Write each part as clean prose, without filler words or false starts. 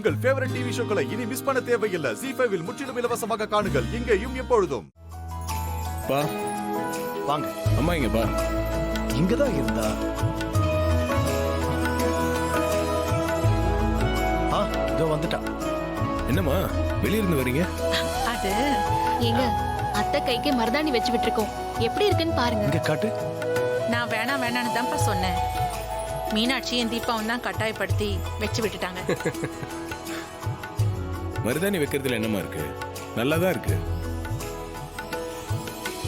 உங்கள் favourite TV ஷோக்களை இனி miss பண்ண தேவையில்லை. ZEE5 இல் முற்றிலும் இலவசமாக காணுங்கள். இங்கேயும் எப்பொழுதும். பா வாங்க. அம்மா இங்க பா. இங்கதான் இருந்தா. இதோ வந்துட்டா. என்னம்மா வெளிய இருந்து வரீங்க? அது ஏங்க அத்தை கைக்கு மருதாணி வச்சு விட்டுருக்கோம். எப்படி இருக்குன்னு பாருங்க. இங்க காட்டு. நான் வேணான்னு தான்ப்பா சொன்னேன். மீனாட்சியும் தீபாவும் தான் கட்டாயப்படுத்தி வச்சு விட்டுட்டாங்க. மருதாணி வைக்கிறதுல என்னமா இருக்கு? நல்லாதான் இருக்கு.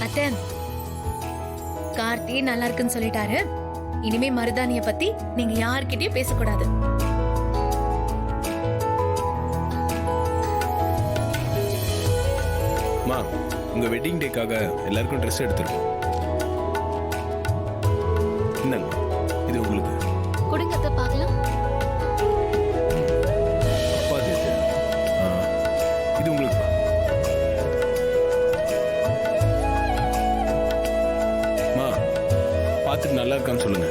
அத்தன், கார்த்தி நல்லா இருக்குன்னு சொல்லிட்டாரு. இனிமே மருதாணிய பத்தி நீங்க யார்கிட்டயும் பேசக்கூடாது. மா, உங்க வெட்டிங் டேக்காக எல்லாருக்கும் ட்ரெஸ் எடுத்துருக்கோம். இந்தாங்க, இது உங்களுக்கு. கொடுங்க அத்தை பார்க்கலாம். அப்பாது இது. இது உங்களுக்கு. மா, பார்த்துட்டு நல்லா இருக்கான்னு சொல்லுங்க.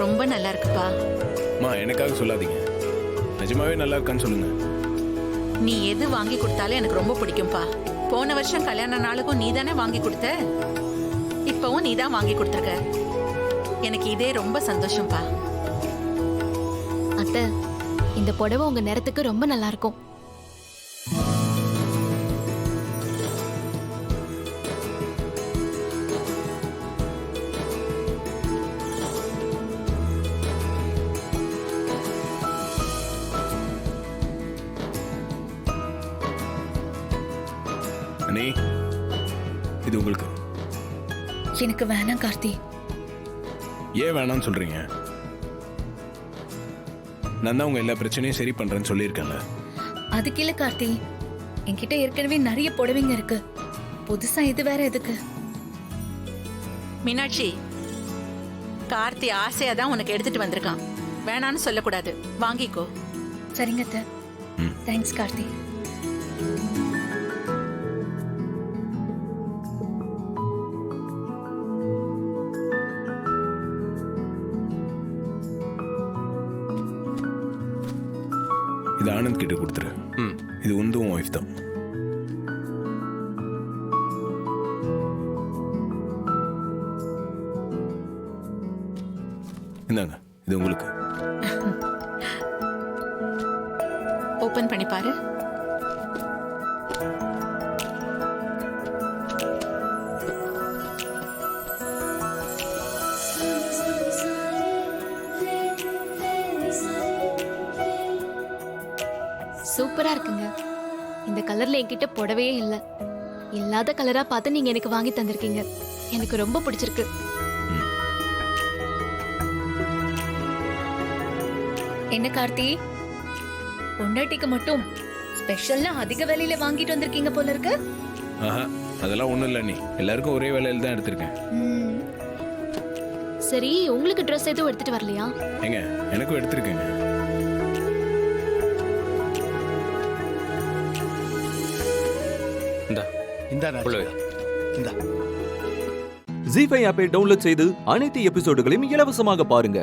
ரொம்ப நல்லா இருக்குப்பா. மா, எனக்காக சொல்லாதீங்க. நிஜமாவே நல்லா இருக்கான்னு சொல்லுங்க. நீ எது வாங்கி கொடுத்தாலும் எனக்கு ரொம்ப பிடிக்கும்பா. போன வருஷம் கல்யாண நாளுக்கும் நீ தானே வாங்கி கொடுத்த. இப்பவும் நீ தான் வாங்கி கொடுத்துருக்க. எனக்கு இதே ரொம்ப சந்தோஷம்பா. அத்தை, இந்த புடவை உங்க நேரத்துக்கு ரொம்ப நல்லா இருக்கும். அண்ணே, இது உங்களுக்கு. எனக்கு வேணாம் கார்த்தி. ஏன் வேணாம்னு சொல்றீங்க? நான் தான் உங்க எல்லா பிரச்சனையும் சரி பண்றேன்னு சொல்லியிருக்கேன்ல. அதுக்கு இல்ல கார்த்தி, என்கிட்ட ஏற்கனவே நிறைய புடவைங்க இருக்கு. புதுசா இது வேற எதுக்கு? மீனாட்சி, கார்த்தி ஆசையா தான் உனக்கு எடுத்துட்டு வந்திருக்கான். வேணான்னு சொல்லக்கூடாது. வாங்கிக்கோ. சரிங்க அத்தை. தேங்க்ஸ் கார்த்தி. இது ஆனந்த் கிட்ட கொடுத்துரு. இது உந்தும் ஒய்ஃப் தான். இந்தாங்க, இது உங்களுக்கு. ஓபன் பண்ணி பாரு. சூப்பரா இருக்குங்க. இந்த கலர்ல என்கிட்ட புடவையே இல்ல. இல்லாத கலரா பார்த்து நீங்க எனக்கு வாங்கி தந்திருக்கீங்க. எனக்கு ரொம்ப பிடிச்சிருக்கு. என்ன கார்த்தி, பொண்டாட்டிக்கு மட்டும் ஸ்பெஷல்லா அதிக விலையில வாங்கிட்டு வந்திருக்கீங்க போல இருக்கு. ஆஹா, அதெல்லாம் ஒண்ணும் இல்ல. நீ எல்லாருக்கும் ஒரே வேலையில தான் எடுத்திருக்கேன். சரி, உங்களுக்கு ட்ரெஸ் எதுவும் எடுத்துட்டு வரலையா? ஏங்க, எனக்கும் எடுத்திருக்கேங்க. ZEE5 ஆப்பை டவுன்லோட் செய்து அனைத்து எபிசோடுகளையும் இலவசமாக பாருங்க.